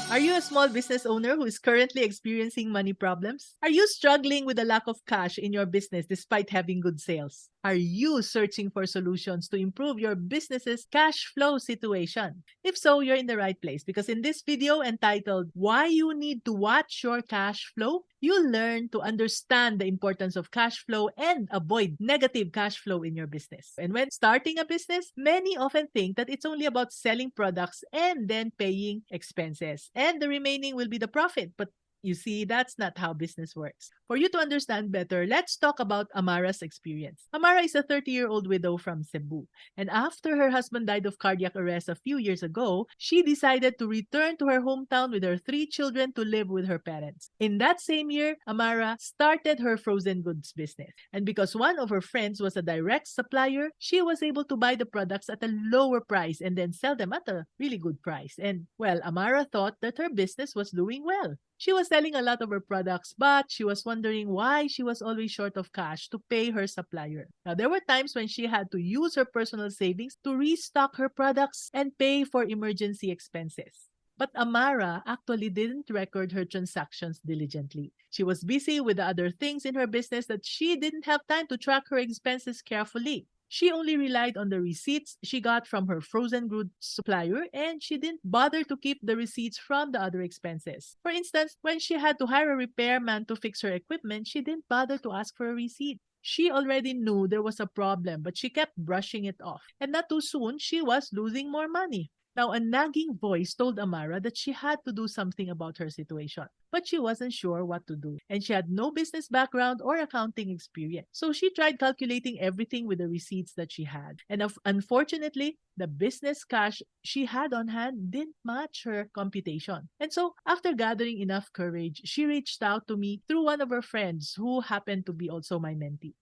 Are you a small business owner who is currently experiencing money problems? Are you struggling with a lack of cash in your business despite having good sales? Are you searching for solutions to improve your business's cash flow situation? If so, you're in the right place because in this video entitled Why You Need to Watch Your Cash Flow, you'll learn to understand the importance of cash flow and avoid negative cash flow in your business. And when starting a business, many often think that it's only about selling products and then paying expenses, and the remaining will be the profit. But you see, that's not how business works. For you to understand better, let's talk about Amara's experience. Amara is a 30-year-old widow from Cebu. And after her husband died of cardiac arrest a few years ago, she decided to return to her hometown with her 3 children to live with her parents. In that same year, Amara started her frozen goods business. And because one of her friends was a direct supplier, she was able to buy the products at a lower price and then sell them at a really good price. And well, Amara thought that her business was doing well. She was selling a lot of her products, but she was wondering why she was always short of cash to pay her supplier. Now, there were times when she had to use her personal savings to restock her products and pay for emergency expenses. But Amara actually didn't record her transactions diligently. She was busy with the other things in her business that she didn't have time to track her expenses carefully. She only relied on the receipts she got from her frozen goods supplier, and she didn't bother to keep the receipts from the other expenses. For instance, when she had to hire a repairman to fix her equipment, she didn't bother to ask for a receipt. She already knew there was a problem, but she kept brushing it off. And not too soon, she was losing more money. Now, a nagging voice told Amara that she had to do something about her situation, but she wasn't sure what to do, and she had no business background or accounting experience. So she tried calculating everything with the receipts that she had. And unfortunately, the business cash she had on hand didn't match her computation. And so, after gathering enough courage, she reached out to me through one of her friends who happened to be also my mentee.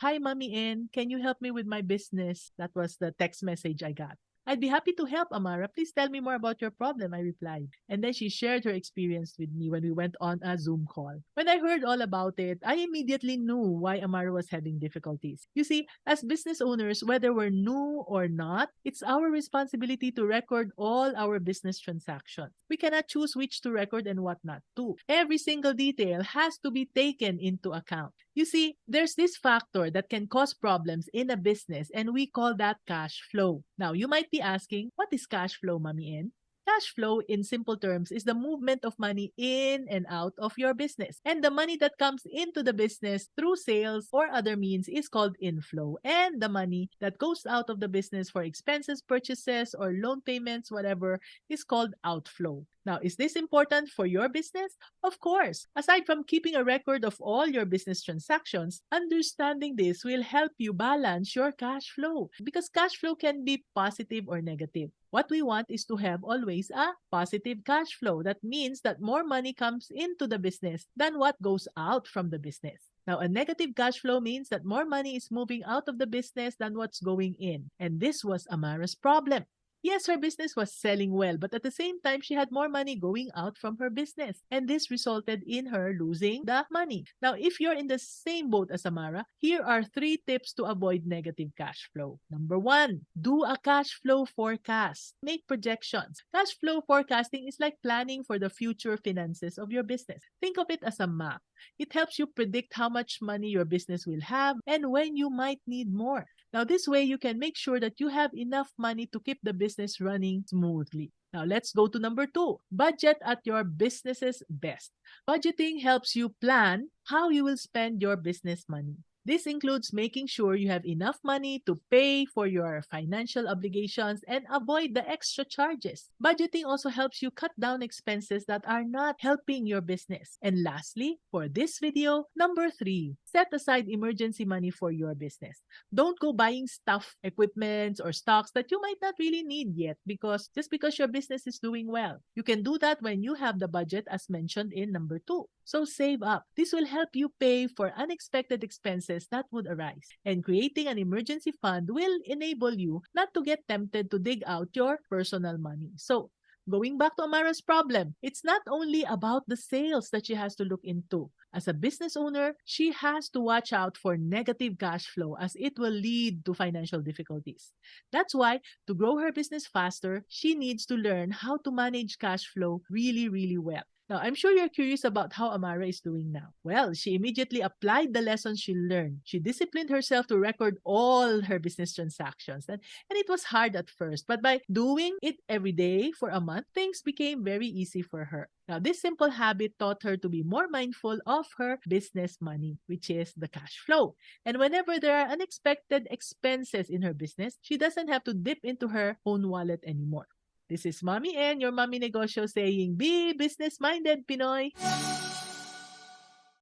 Hi, Mommy N, can you help me with my business? That was the text message I got. I'd be happy to help, Amara. Please tell me more about your problem, I replied. And then she shared her experience with me when we went on a Zoom call. When I heard all about it, I immediately knew why Amara was having difficulties. You see, as business owners, whether we're new or not, it's our responsibility to record all our business transactions. We cannot choose which to record and what not to. Every single detail has to be taken into account. You see, there's this factor that can cause problems in a business, and we call that cash flow. Now, you might be asking, what is cash flow, Mami N? Cash flow, in simple terms, is the movement of money in and out of your business. And the money that comes into the business through sales or other means is called inflow. And the money that goes out of the business for expenses, purchases, or loan payments, whatever, is called outflow. Now, is this important for your business? Of course. Aside from keeping a record of all your business transactions, understanding this will help you balance your cash flow because cash flow can be positive or negative. What we want is to have always a positive cash flow. That means that more money comes into the business than what goes out from the business. Now, a negative cash flow means that more money is moving out of the business than what's going in. And this was Amara's problem. Yes, her business was selling well, but at the same time, she had more money going out from her business. And this resulted in her losing the money. Now, if you're in the same boat as Amara, here are 3 tips to avoid negative cash flow. Number 1, do a cash flow forecast. Make projections. Cash flow forecasting is like planning for the future finances of your business. Think of it as a map. It helps you predict how much money your business will have and when you might need more. Now, this way you can make sure that you have enough money to keep the business running smoothly. Now, let's go to number 2. Budget at your business's best. Budgeting helps you plan how you will spend your business money. This includes making sure you have enough money to pay for your financial obligations and avoid the extra charges. Budgeting also helps you cut down expenses that are not helping your business. And lastly, for this video, number 3, set aside emergency money for your business. Don't go buying stuff, equipment, or stocks that you might not really need yet just because your business is doing well. You can do that when you have the budget as mentioned in number 2. So save up. This will help you pay for unexpected expenses that would arise. And creating an emergency fund will enable you not to get tempted to dig out your personal money. So Going back to Amara's problem, it's not only about the sales that she has to look into. As a business owner, she has to watch out for negative cash flow as it will lead to financial difficulties. That's why, to grow her business faster, she needs to learn how to manage cash flow really, really well. Now, I'm sure you're curious about how Amara is doing now. Well, she immediately applied the lessons she learned. She disciplined herself to record all her business transactions. And it was hard at first, but by doing it every day for a month, things became very easy for her. Now, this simple habit taught her to be more mindful of her business money, which is the cash flow. And whenever there are unexpected expenses in her business, she doesn't have to dip into her own wallet anymore. This is Mommy N, your Mommy Negosyo saying, be business-minded, Pinoy!